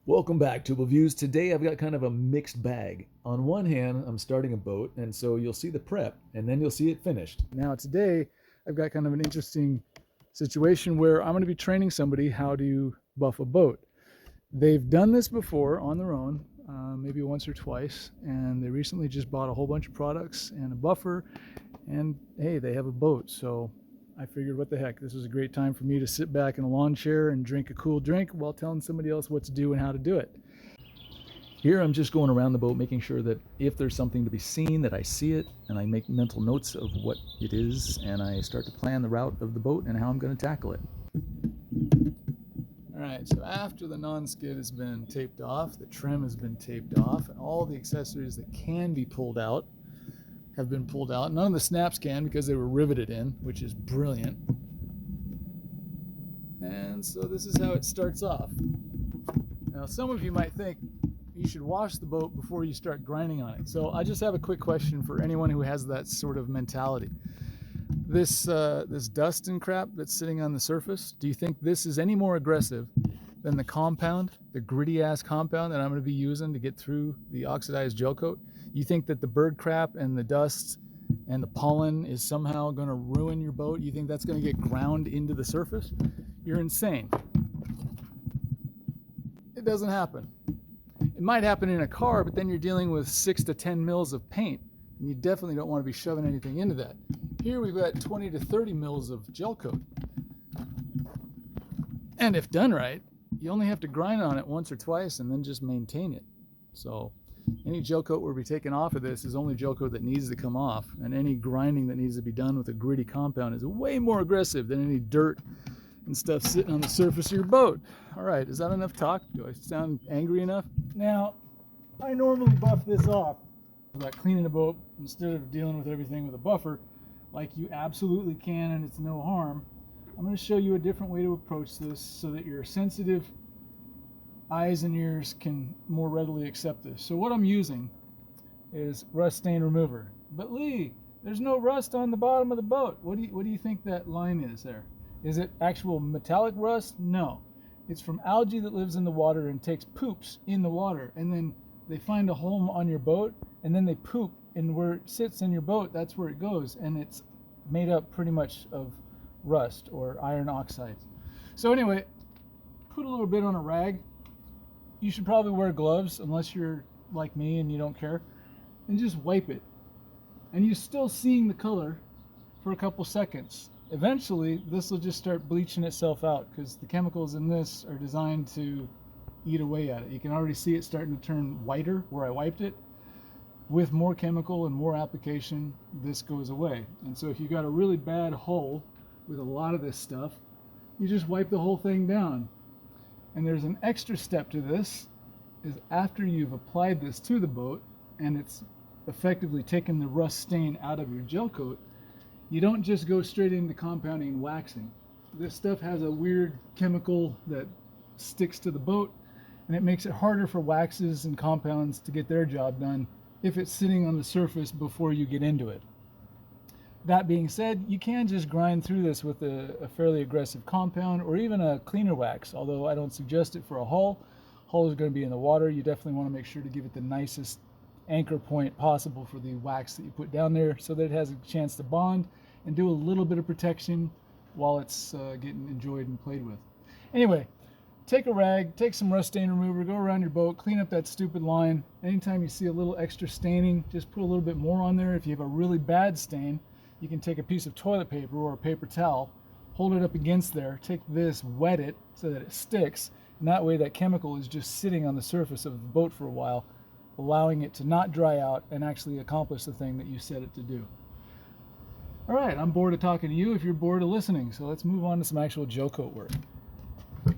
Welcome back to Views. Today I've got kind of a mixed bag. On one hand, I'm starting a boat, and so you'll see the prep, and then you'll see it finished. Now today, I've got kind of an interesting situation where I'm going to be training somebody how to buff a boat. They've done this before on their own, maybe once or twice, and they recently just bought a whole bunch of products and a buffer, and hey, they have a boat. So I figured, what the heck, this was a great time for me to sit back in a lawn chair and drink a cool drink while telling somebody else what to do and how to do it. Here I'm just going around the boat making sure that if there's something to be seen, that I see it, and I make mental notes of what it is, and I start to plan the route of the boat and how I'm going to tackle it. All right, so after the non-skid has been taped off, the trim has been taped off, and all the accessories that can be pulled out have been pulled out. None of the snaps can because they were riveted in, which is brilliant. And so this is how it starts off. Now, some of you might think you should wash the boat before you start grinding on it. So I just have a quick question for anyone who has that sort of mentality. This dust and crap that's sitting on the surface, do you think this is any more aggressive than the compound, the gritty ass compound that I'm going to be using to get through the oxidized gel coat? You think that the bird crap and the dust and the pollen is somehow going to ruin your boat? You think that's going to get ground into the surface? You're insane. It doesn't happen. It might happen in a car, but then you're dealing with 6 to 10 mils of paint, and you definitely don't want to be shoving anything into that. Here we've got 20 to 30 mils of gel coat. And if done right, you only have to grind on it once or twice and then just maintain it. So any gel coat we'll be taking off of this is only gel coat that needs to come off, and any grinding that needs to be done with a gritty compound is way more aggressive than any dirt and stuff sitting on the surface of your boat. All right, is that enough talk? Do I sound angry enough? Now, I normally buff this off about cleaning the boat instead of dealing with everything with a buffer, like you absolutely can, and it's no harm. I'm going to show you a different way to approach this so that your sensitive eyes and ears can more readily accept this. So what I'm using is rust stain remover. But Lee, there's no rust on the bottom of the boat. What do you think that line is there? Is it actual metallic rust? No. It's from algae that lives in the water and takes poops in the water, and then they find a home on your boat, and then they poop, and where it sits in your boat, that's where it goes, and it's made up pretty much of rust or iron oxides. So anyway, put a little bit on a rag. You should probably wear gloves unless you're like me and you don't care, and just wipe it. And you're still seeing the color for a couple seconds. Eventually, this will just start bleaching itself out because the chemicals in this are designed to eat away at it. You can already see it starting to turn whiter where I wiped it. With more chemical and more application, this goes away. And so if you got a really bad hull with a lot of this stuff, you just wipe the whole thing down. And there's an extra step to this, is after you've applied this to the boat and it's effectively taken the rust stain out of your gel coat, you don't just go straight into compounding and waxing. This stuff has a weird chemical that sticks to the boat, and it makes it harder for waxes and compounds to get their job done if it's sitting on the surface before you get into it. That being said, you can just grind through this with a fairly aggressive compound or even a cleaner wax, although I don't suggest it for a hull. Hull is going to be in the water. You definitely want to make sure to give it the nicest anchor point possible for the wax that you put down there so that it has a chance to bond and do a little bit of protection while it's getting enjoyed and played with. Anyway, take a rag, take some rust stain remover, go around your boat, clean up that stupid line. Anytime you see a little extra staining, just put a little bit more on there. If you have a really bad stain, you can take a piece of toilet paper or a paper towel, hold it up against there, take this, wet it so that it sticks, and that way that chemical is just sitting on the surface of the boat for a while, allowing it to not dry out and actually accomplish the thing that you set it to do. All right, I'm bored of talking to you if you're bored of listening, so let's move on to some actual gel coat work.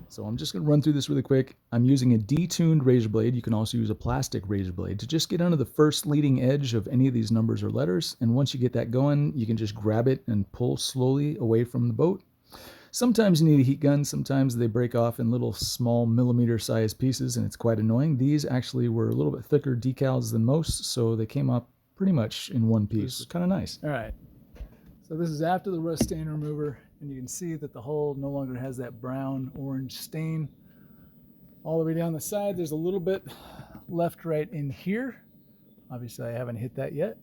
So I'm just going to run through this really quick. I'm using a detuned razor blade. You can also use a plastic razor blade to just get under the first leading edge of any of these numbers or letters. And once you get that going, you can just grab it and pull slowly away from the boat. Sometimes you need a heat gun. Sometimes they break off in little small millimeter sized pieces, and it's quite annoying. These actually were a little bit thicker decals than most, so they came up pretty much in one piece. It's kind of nice. All right. So this is after the rust stain remover, and you can see that the hull no longer has that brown orange stain. all the way down the side. There's a little bit left right in here. Obviously I haven't hit that yet,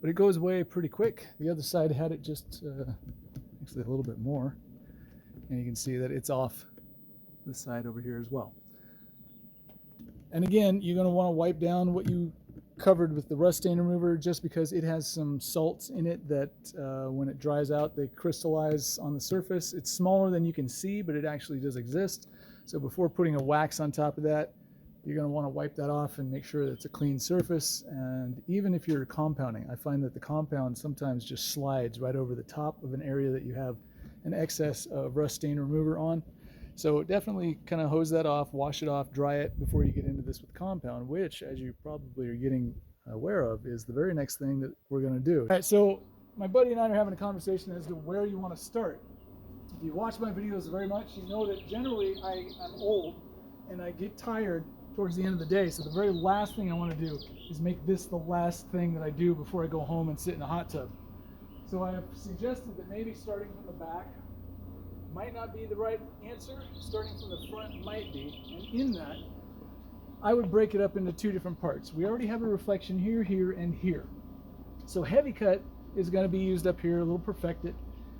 but it goes away pretty quick. The other side had it just actually a little bit more, and you can see that it's off this side over here as well. And again, you're going to want to wipe down what you covered with the rust stain remover, just because it has some salts in it that when it dries out, they crystallize on the surface. It's smaller than you can see, but it actually does exist. So before putting a wax on top of that, you're going to want to wipe that off and make sure that it's a clean surface. And even if you're compounding, I find that the compound sometimes just slides right over the top of an area that you have an excess of rust stain remover on. So definitely kind of hose that off, wash it off, dry it before you get into this with compound, which, as you probably are getting aware of, is the very next thing that we're going to do. All right, so my buddy and I are having a conversation as to where you want to start. If you watch my videos very much, you know that generally I'm old and I get tired towards the end of the day. So the very last thing I want to do is make this the last thing that I do before I go home and sit in a hot tub. So I have suggested that maybe starting from the back might not be the right answer. Starting from the front might be. And in that, I would break it up into two different parts. We already have a reflection here, here, and here. So heavy cut is going to be used up here, a little perfected,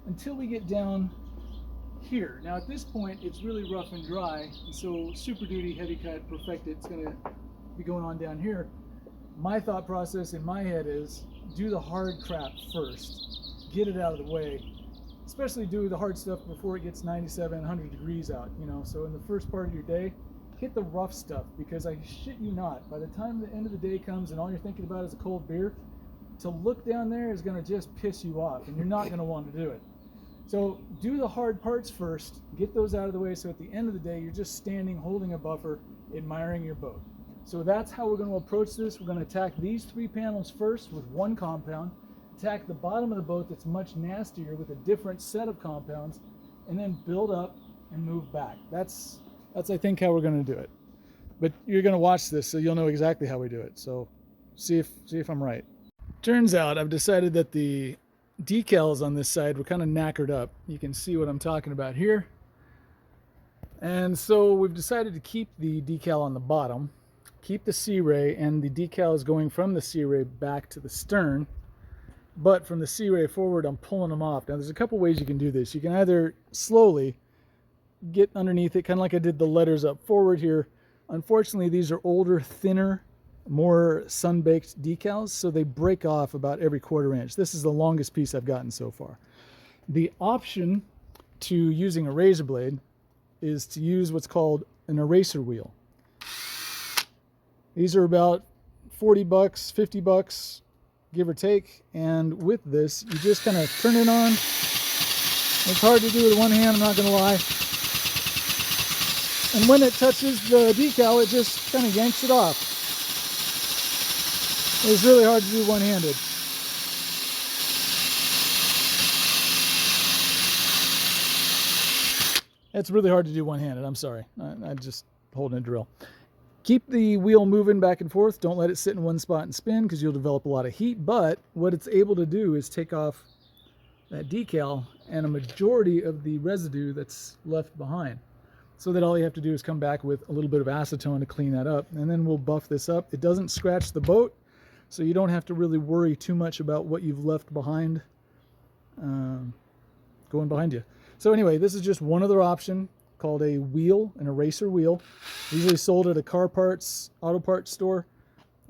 until we get down here. Now at this point, it's really rough and dry, and so super duty heavy cut perfected is going to be going on down here. My thought process in my head is do the hard crap first, get it out of the way, especially do the hard stuff before it gets 97, 100 degrees out, you know. So in the first part of your day, hit the rough stuff, because I shit you not, by the time the end of the day comes and all you're thinking about is a cold beer, to look down there is going to just piss you off, and you're not going to want to do it. So do the hard parts first, get those out of the way, so at the end of the day you're just standing, holding a buffer, admiring your boat. So that's how we're going to approach this. We're going to attack these three panels first with one compound, attack the bottom of the boat that's much nastier with a different set of compounds, and then build up and move back. That's I think how we're going to do it. But you're going to watch this, so you'll know exactly how we do it. So see if I'm right. Turns out I've decided that the decals on this side were kind of knackered up. You can see what I'm talking about here. And so we've decided to keep the decal on the bottom, keep the sea ray and the decals going from the sea ray back to the stern. But from the sea ray forward, I'm pulling them off. Now there's a couple ways you can do this. You can either slowly get underneath it, kind of like I did the letters up forward here. Unfortunately, these are older, thinner, more sun-baked decals, so they break off about every 1/4 inch. This is the longest piece I've gotten so far. The option to using a razor blade is to use what's called an eraser wheel. These are about 40 bucks, 50 bucks, give or take, and with this, you just kind of turn it on. It's hard to do with one hand, I'm not going to lie. And when it touches the decal, it just kind of yanks it off. It's really hard to do one-handed. It's really hard to do one-handed, I'm sorry. I'm just holding a drill. Keep the wheel moving back and forth. Don't let it sit in one spot and spin, because you'll develop a lot of heat. But what it's able to do is take off that decal and a majority of the residue that's left behind. So that all you have to do is come back with a little bit of acetone to clean that up. And then we'll buff this up. It doesn't scratch the boat, so you don't have to really worry too much about what you've left behind going behind you. So anyway, this is just one other option called a wheel, an eraser wheel. Usually sold at a car parts, auto parts store,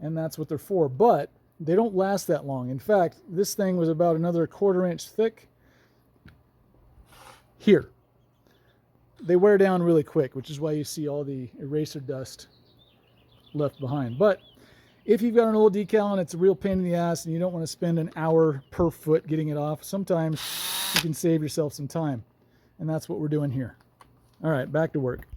and that's what they're for. But they don't last that long. In fact, this thing was about another 1/4 inch thick here. They wear down really quick, which is why you see all the eraser dust left behind. But if you've got an old decal and it's a real pain in the ass and you don't want to spend an hour per foot getting it off, sometimes you can save yourself some time. And that's what we're doing here. All right, back to work.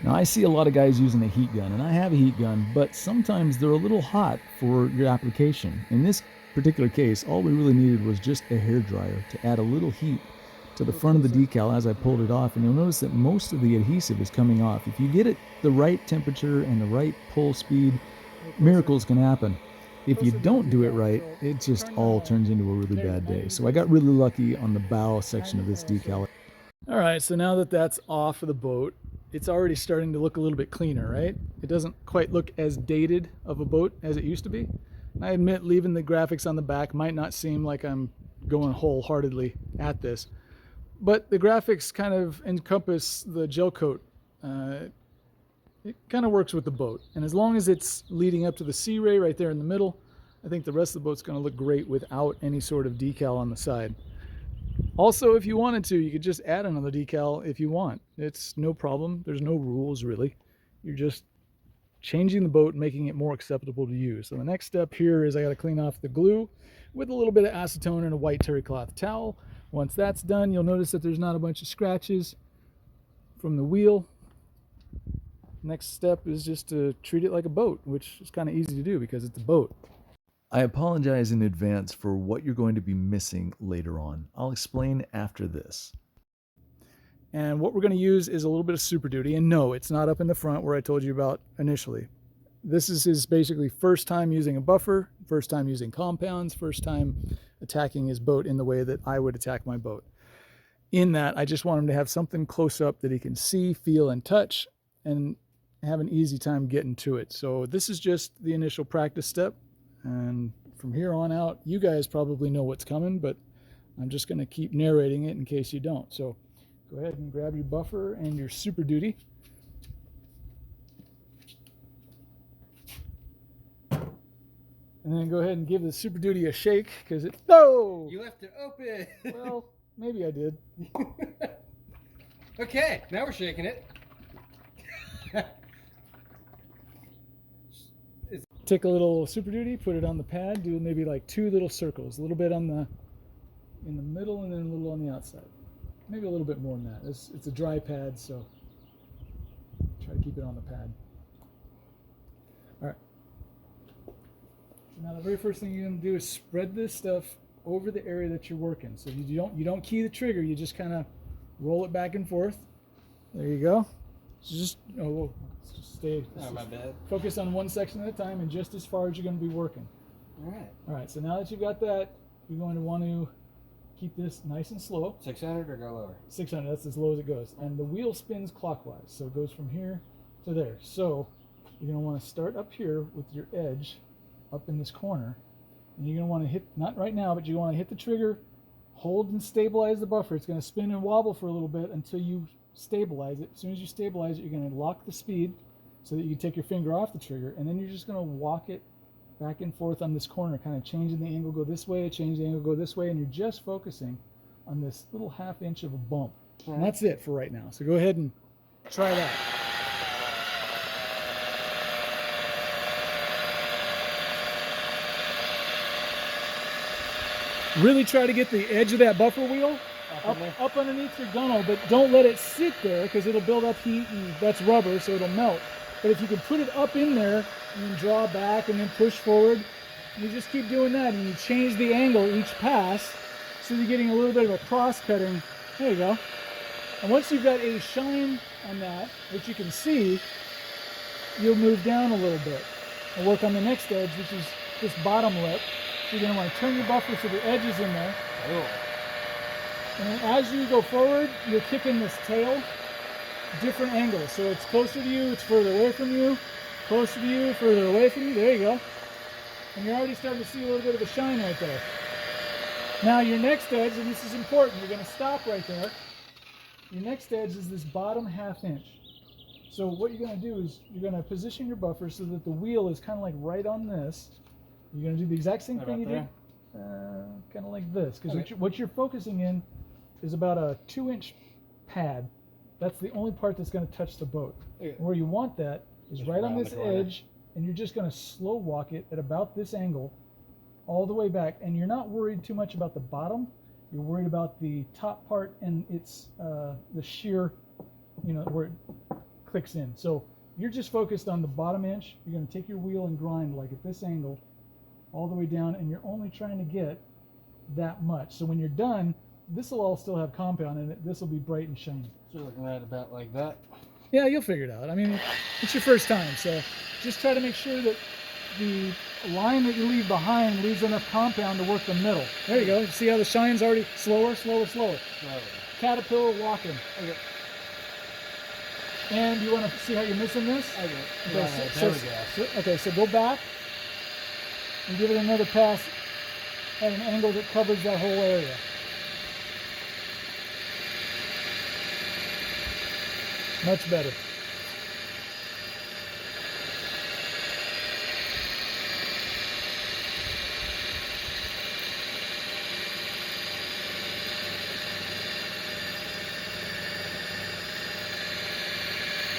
Now I see a lot of guys using a heat gun, and I have a heat gun, but sometimes they're a little hot for your application. In this particular case, all we really needed was just a hair dryer to add a little heat to the front of the decal as I pulled it off, and you'll notice that most of the adhesive is coming off. If you get it the right temperature and the right pull speed, miracles can happen. If you don't do it right, it just all turns into a really bad day. So I got really lucky on the bow section of this decal. All right, so now that that's off of the boat, it's already starting to look a little bit cleaner, right? It doesn't quite look as dated of a boat as it used to be. And I admit leaving the graphics on the back might not seem like I'm going wholeheartedly at this, but the graphics kind of encompass the gel coat. It kind of works with the boat, and as long as it's leading up to the sea ray right there in the middle, I think the rest of the boat's going to look great without any sort of decal on the side. Also, if you wanted to, you could just add another decal if you want. It's no problem. There's no rules really. You're just changing the boat and making it more acceptable to use. So the next step here is I got to clean off the glue with a little bit of acetone and a white terry cloth towel. Once that's done, you'll notice that there's not a bunch of scratches from the wheel. Next step is just to treat it like a boat, which is kind of easy to do because it's a boat. I apologize in advance for what you're going to be missing later on. I'll explain after this. And what we're going to use is a little bit of Super Duty. And no, it's not up in the front where I told you about initially. This is his basically first time using a buffer, first time using compounds, first time attacking his boat in the way that I would attack my boat. In that, I just want him to have something close up that he can see, feel, and touch, and have an easy time getting to it. So this is just the initial practice step. And from here on out, you guys probably know what's coming, but I'm just going to keep narrating it in case you don't. So go ahead and grab your buffer and your Super Duty. And then go ahead and give the Super Duty a shake because it... No! You left it open. Well, maybe I did. Okay, now we're shaking it. Take a little Super Duty, put it on the pad, do maybe like 2 little circles, a little bit in the middle and then a little on the outside. Maybe a little bit more than that. It's a dry pad, so try to keep it on the pad. All right. So now the very first thing you're going to do is spread this stuff over the area that you're working. So you don't key the trigger, you just kind of roll it back and forth. There you go. So just stay. Oh, my bad. Focus on one section at a time and just as far as you're going to be working. All right. All right. So now that you've got that, you're going to want to keep this nice and slow. 600 or go lower? 600. That's as low as it goes. And the wheel spins clockwise, so it goes from here to there. So you're going to want to start up here with your edge up in this corner, and you're going to want to hit, not right now, but you want to hit the trigger, hold and stabilize the buffer. It's going to spin and wobble for a little bit until you stabilize it. As soon as you stabilize it, you're going to lock the speed so that you can take your finger off the trigger, and then you're just going to walk it back and forth on this corner, kind of changing the angle, go this way, change the angle, go this way, and you're just focusing on this little 1/2 inch of a bump. Right. And that's it for right now. So go ahead and try that. Really try to get the edge of that buffer wheel up underneath your gunnel, but don't let it sit there because it'll build up heat and that's rubber, so it'll melt. But if you can put it up in there and then draw back and then push forward, you just keep doing that and you change the angle each pass so you're getting a little bit of a cross-cutting. There you go. And once you've got a shine on that, which you can see, you'll move down a little bit and work on the next edge, which is this bottom lip. You're going to want to turn your buffer so the edge is in there. Oh. And then as you go forward, you're kicking this tail different angles. So it's closer to you, it's further away from you, closer to you, further away from you. There you go. And you're already starting to see a little bit of a shine right there. Now your next edge, and this is important, you're going to stop right there. Your next edge is this bottom 1/2 inch. So what you're going to do is you're going to position your buffer so that the wheel is kind of like right on this. You're going to do the exact same thing you did, kind of like this, because what you're focusing in is about a 2-inch pad. That's the only part that's going to touch the boat. And where you want that is just right on this edge, and you're just going to slow walk it at about this angle all the way back. And you're not worried too much about the bottom. You're worried about the top part and it's the shear, where it clicks in. So you're just focused on the bottom inch. You're going to take your wheel and grind like at this angle all the way down, and you're only trying to get that much. So when you're done, this will all still have compound in it. This will be bright and shiny. So you're looking right about like that? Yeah, you'll figure it out. I mean, it's your first time, so just try to make sure that the line that you leave behind leaves enough compound to work the middle. There you go. You see how the shine's already slower, slower, slower. Caterpillar walking. Okay. And you want to see how you're missing this? I get it. Okay, Right, so, there we so- go. okay, so go back and give it another pass at an angle that covers that whole area. Much better.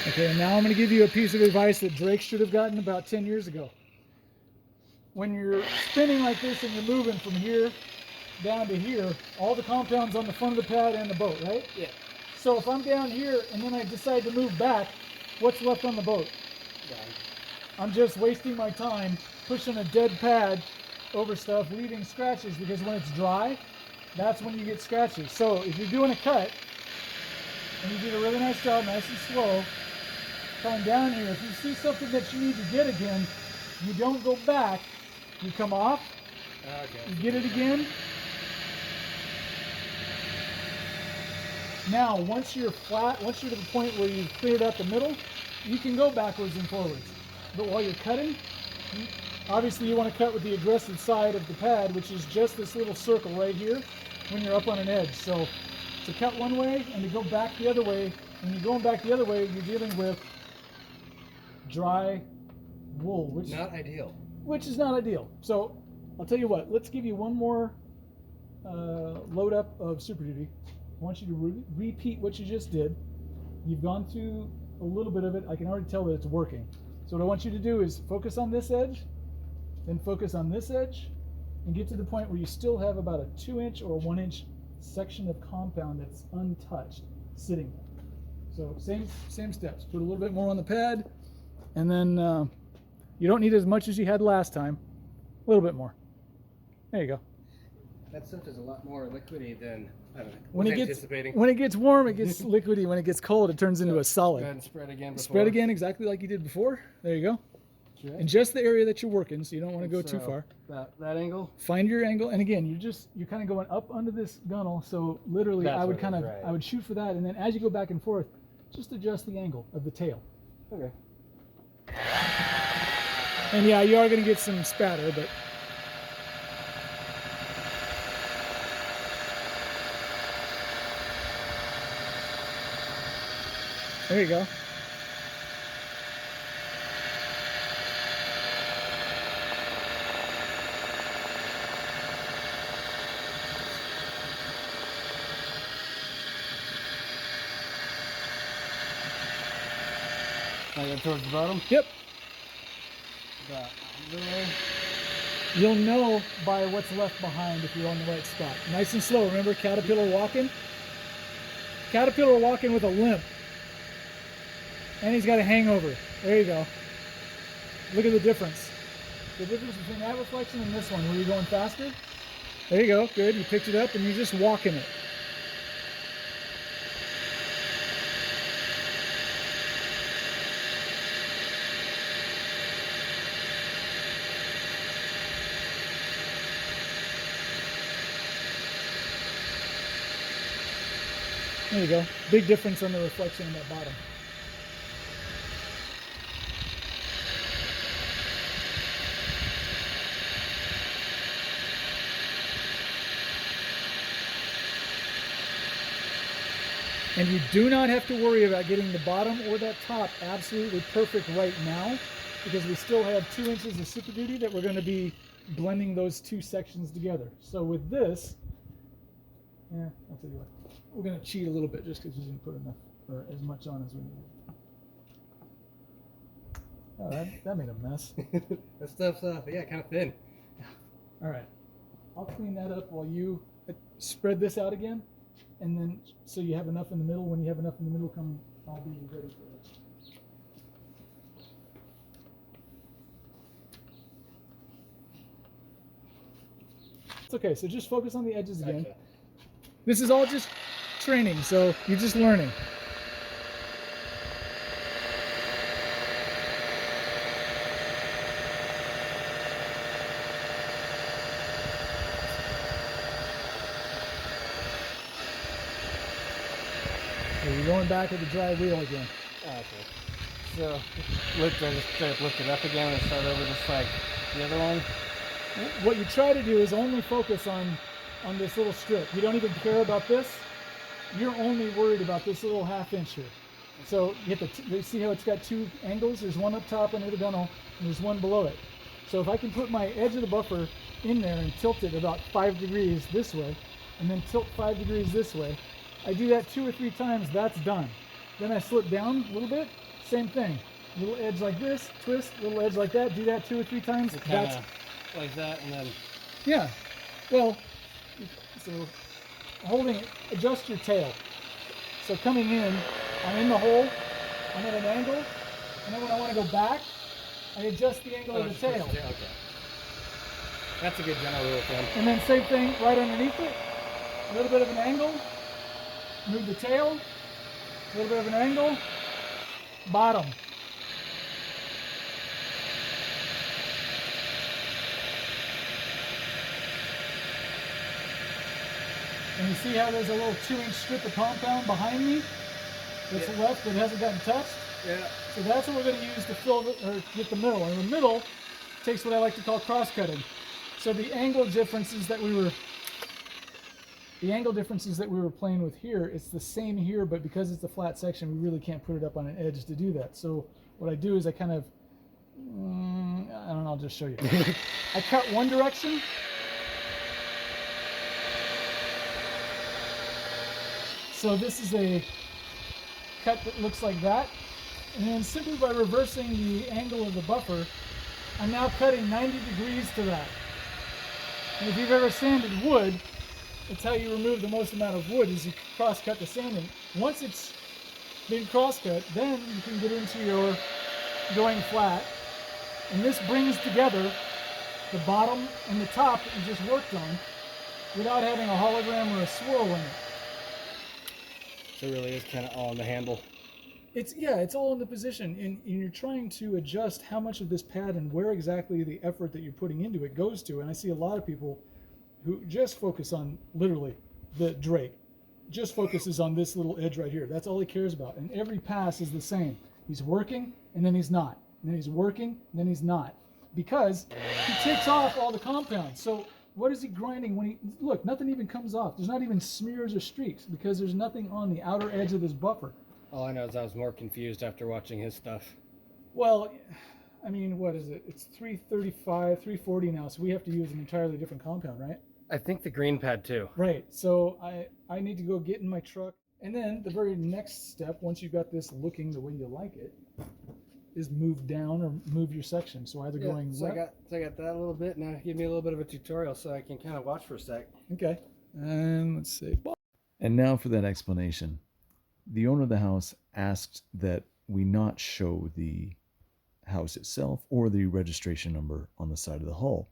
Okay, and now I'm going to give you a piece of advice that Drake should have gotten about 10 years ago. When you're spinning like this and you're moving from here down to here, all the compound's on the front of the pad and the boat, right? Yeah. So if I'm down here and then I decide to move back, what's left on the boat? I'm just wasting my time pushing a dead pad over stuff, leaving scratches, because when it's dry, that's when you get scratches. So if you're doing a cut, and you did a really nice job, nice and slow, coming down here, if you see something that you need to get again, you don't go back, you come off, Okay. you get it again. Now, once you're flat, once you're to the point where you've cleared out the middle, you can go backwards and forwards. But while you're cutting, obviously you want to cut with the aggressive side of the pad, which is just this little circle right here when you're up on an edge. So to cut one way and to go back the other way, when you're going back the other way, you're dealing with dry wool, which is not ideal. So I'll tell you what, let's give you one more load up of Super Duty. I want you to repeat what you just did. You've gone through a little bit of it. I can already tell that it's working. So what I want you to do is focus on this edge, then focus on this edge, and get to the point where you still have about a 2-inch or 1-inch section of compound that's untouched sitting there. So same steps. Put a little bit more on the pad, and then you don't need as much as you had last time. A little bit more. There you go. That stuff is a lot more liquidy than I don't know. When was it anticipating. gets warm, it gets liquidy. When it gets cold, it turns into a Go solid. ahead and spread again. Before. Spread again exactly like you did before. There you go. Okay. And just the area that you're working, so you don't want to go too So, far. That angle. Find your angle, and again, you're kind of going up under this gunnel. So literally, That's I would what it is, right. I would shoot for that, and then as you go back and forth, just adjust the angle of the tail. Okay. And yeah, you are going to get some spatter, but there you go. I go towards the bottom. Yep. About there. You'll know by what's left behind if you're on the right spot. Nice and slow. Remember, caterpillar walking? Caterpillar walking with a limp. And he's got a hangover. There you go. Look at the difference. The difference between that reflection and this one. Were you going faster? There you go. Good. You picked it up and you're just walking it. There you go. Big difference on the reflection in that bottom. And you do not have to worry about getting the bottom or that top absolutely perfect right now, because we still have 2 inches of Super Duty that we're going to be blending those two sections together. So with this, yeah, I'll tell you what. We're going to cheat a little bit just because we didn't put enough or as much on as we needed. Oh, that made a mess. That stuff's kind of thin. All right. I'll clean that up while you spread this out again. And then, so you have enough in the middle. When you have enough in the middle, I'll be ready for it. It's okay. So just focus on the edges again. Gotcha. This is all just training, so you're just learning. So you're going back with the dry wheel again. Oh, okay. So lift it up again and start over just like the other one. What you try to do is only focus on this little strip. You don't even care about this. You're only worried about this little 1/2 inch here. So you see how it's got two angles? There's one up top under the gunnel, and there's one below it. So if I can put my edge of the buffer in there and tilt it about 5 degrees this way, and then tilt 5 degrees this way, I do that 2 or 3 times, that's done. Then I slip down a little bit, same thing. Little edge like this, twist, little edge like that, do that 2 or 3 times. That's like that, and then yeah. Well, so holding it, adjust your tail. So coming in, I'm in the hole, I'm at an angle, and then when I want to go back, I adjust the angle of the tail. Okay. That's a good general rule of thumb. And then same thing right underneath it, a little bit of an angle, move the tail, a little bit of an angle, bottom. And you see how there's a little 2-inch strip of compound behind me that's left that hasn't gotten touched? Yeah. So that's what we're going to use to fill or get the middle. And the middle takes what I like to call cross-cutting. So the angle differences that we were playing with here, it's the same here, but because it's a flat section, we really can't put it up on an edge to do that. So what I do is I kind of, I don't know, I'll just show you. I cut one direction. So this is a cut that looks like that. And then simply by reversing the angle of the buffer, I'm now cutting 90 degrees to that. And if you've ever sanded wood, it's how you remove the most amount of wood is you cross-cut the sanding. Once it's been cross-cut, then you can get into your going flat. And this brings together the bottom and the top that you just worked on without having a hologram or a swirl in it. So it really is kind of all on the handle. It's all in the position, and you're trying to adjust how much of this pad and where exactly the effort that you're putting into it goes to. And I see a lot of people who just focus on literally the drake, just focuses on this little edge right here. That's all he cares about. And every pass is the same. He's working, and then he's not. And then he's working, and then he's not. Because he takes off all the compounds. So what is he grinding when look, nothing even comes off. There's not even smears or streaks because there's nothing on the outer edge of this buffer. All I know is I was more confused after watching his stuff. Well, I mean, what is it? It's 335, 340 now, so we have to use an entirely different compound, right? I think the green pad too. Right. So I need to go get in my truck. And then the very next step, once you've got this looking the way you like it, is move down or move your section. So either going so I got that a little bit. Now give me a little bit of a tutorial so I can kind of watch for a sec. Okay. And let's see. And now for that explanation. The owner of the house asked that we not show the house itself or the registration number on the side of the hull.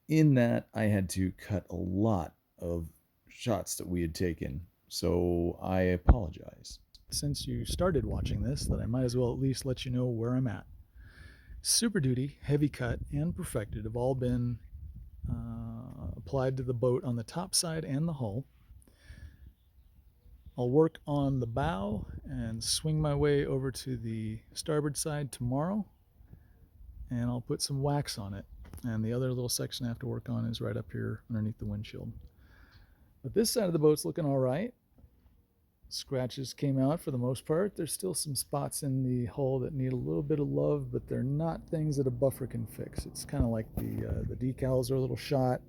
In that, I had to cut a lot of shots that we had taken, so I apologize. Since you started watching this, that I might as well at least let you know where I'm at. Super Duty, Heavy Cut, and Perfected have all been applied to the boat on the top side and the hull. I'll work on the bow and swing my way over to the starboard side tomorrow, and I'll put some wax on it. And the other little section I have to work on is right up here underneath the windshield. But this side of the boat's looking all right. Scratches came out for the most part. There's still some spots in the hull that need a little bit of love, but they're not things that a buffer can fix. It's kind of like the decals are a little shot.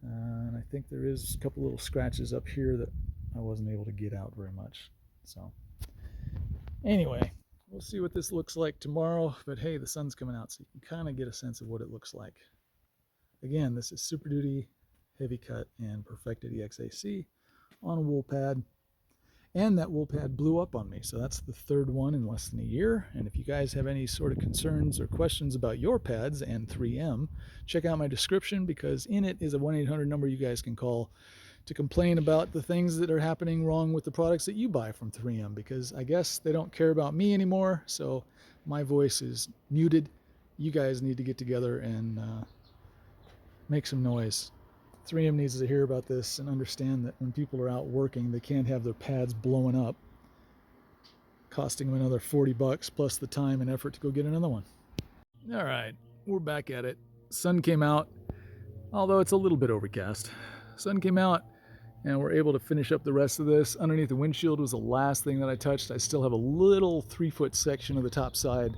And I think there is a couple little scratches up here that I wasn't able to get out very much. So anyway, we'll see what this looks like tomorrow. But hey, the sun's coming out, so you can kind of get a sense of what it looks like. Again, this is Super Duty, Heavy Cut, and Perfected EXAC on a wool pad. And that wool pad blew up on me, so that's the third one in less than a year. And if you guys have any sort of concerns or questions about your pads and 3M, check out my description, because in it is a 1-800 number you guys can call to complain about the things that are happening wrong with the products that you buy from 3M, because I guess they don't care about me anymore, so my voice is muted. You guys need to get together and make some noise. 3M needs to hear about this and understand that when people are out working, they can't have their pads blowing up. costing him another 40 bucks plus the time and effort to go get another one. All right, we're back at it. Sun came out, although it's a little bit overcast. Sun came out and we're able to finish up the rest of this. Underneath the windshield was the last thing that I touched. I still have a little 3-foot section of the top side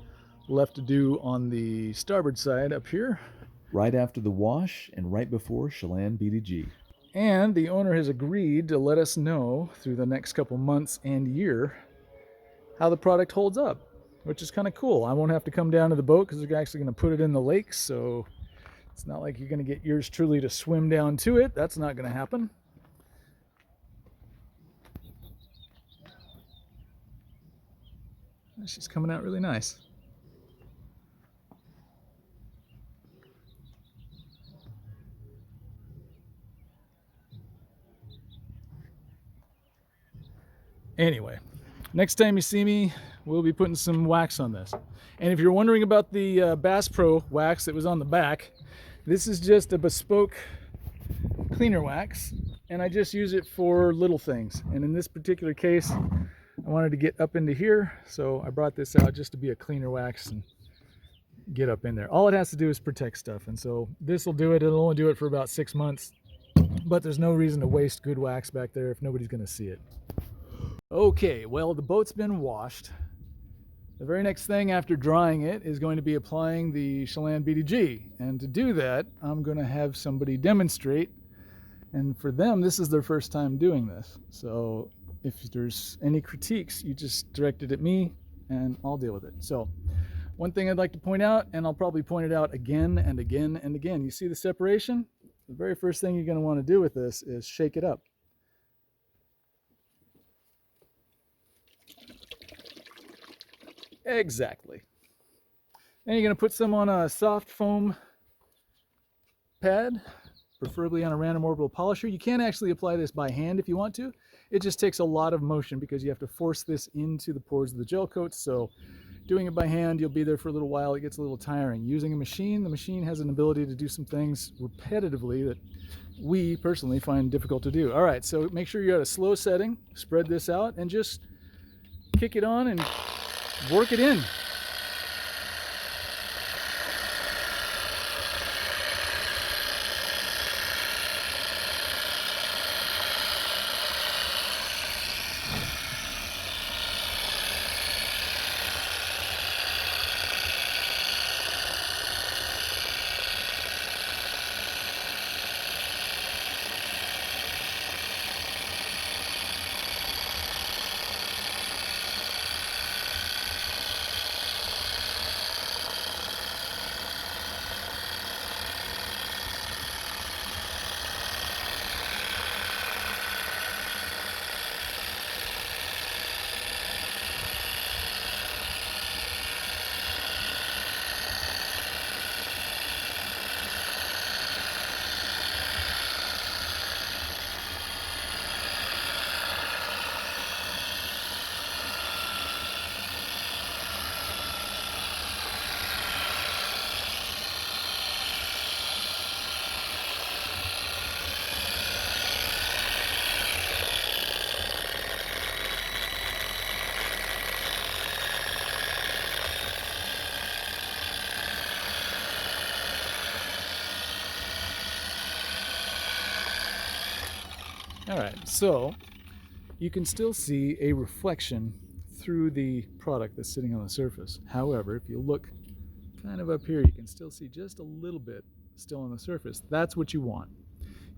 left to do on the starboard side up here. Right after the wash and right before Chelan BDG. And the owner has agreed to let us know through the next couple months and year how the product holds up, which is kind of cool. I won't have to come down to the boat because they're actually going to put it in the lake, so it's not like you're going to get yours truly to swim down to it. That's not going to happen. She's coming out really nice. Anyway, next time you see me, we'll be putting some wax on this. And if you're wondering about the Bass Pro wax that was on the back, this is just a bespoke cleaner wax, and I just use it for little things. And in this particular case, I wanted to get up into here, so I brought this out just to be a cleaner wax and get up in there. All it has to do is protect stuff, and so this will do it. It'll only do it for about 6 months, but there's no reason to waste good wax back there if nobody's going to see it. Okay, well, the boat's been washed. The very next thing after drying it is going to be applying the Chelan BDG, and to do that, I'm going to have somebody demonstrate, and for them, this is their first time doing this. So if there's any critiques, you just direct it at me and I'll deal with it. So one thing I'd like to point out, and I'll probably point it out again and again and again, you see the separation? The very first thing you're going to want to do with this is shake it up. Exactly. Then you're going to put some on a soft foam pad, preferably on a random orbital polisher. You can actually apply this by hand if you want to. It just takes a lot of motion because you have to force this into the pores of the gel coat. So doing it by hand, you'll be there for a little while. It gets a little tiring. Using a machine, the machine has an ability to do some things repetitively that we personally find difficult to do. All right, so make sure you're at a slow setting. Spread this out and just kick it on and work it in. All right, so you can still see a reflection through the product that's sitting on the surface. However, if you look kind of up here, you can still see just a little bit still on the surface. That's what you want.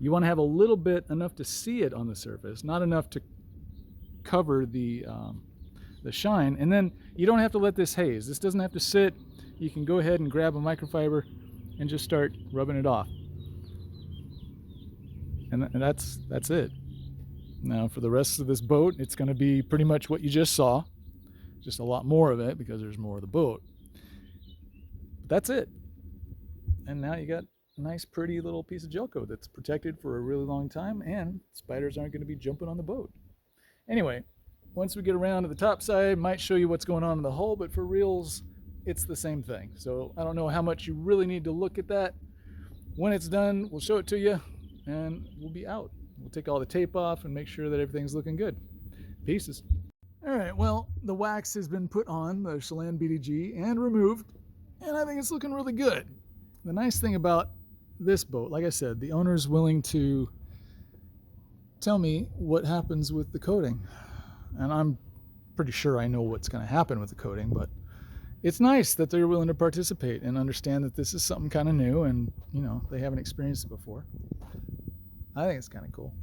You want to have a little bit, enough to see it on the surface, not enough to cover the shine. And then you don't have to let this haze. This doesn't have to sit. You can go ahead and grab a microfiber and just start rubbing it off. And that's it. Now for the rest of this boat, it's going to be pretty much what you just saw, just a lot more of it because there's more of the boat. But that's it. And now you got a nice pretty little piece of gel coat that's protected for a really long time, and spiders aren't going to be jumping on the boat. Anyway, once we get around to the top side, might show you what's going on in the hull, but for reals, it's the same thing. So I don't know how much you really need to look at that. When it's done, we'll show it to you and we'll be out. We'll take all the tape off and make sure that everything's looking good. Pieces. All right, well, the wax has been put on the Chelan BDG and removed, and I think it's looking really good. The nice thing about this boat, like I said, the owner's willing to tell me what happens with the coating. And I'm pretty sure I know what's going to happen with the coating, but it's nice that they're willing to participate and understand that this is something kind of new and, they haven't experienced it before. I think it's kind of cool.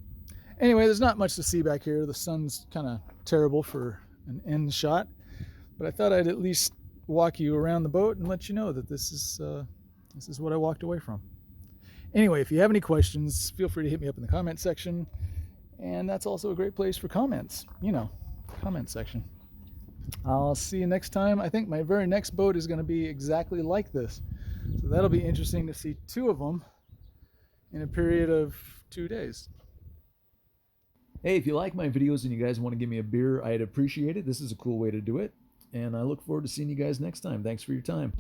Anyway, there's not much to see back here. The sun's kind of terrible for an end shot, but I thought I'd at least walk you around the boat and let you know that this is what I walked away from. Anyway, if you have any questions, feel free to hit me up in the comment section, and that's also a great place for comments. Comment section. I'll see you next time. I think my very next boat is going to be exactly like this, so that'll be interesting to see 2 of them in a period of 2 days. Hey, if you like my videos and you guys want to give me a beer, I'd appreciate it. This is a cool way to do it. And I look forward to seeing you guys next time. Thanks for your time.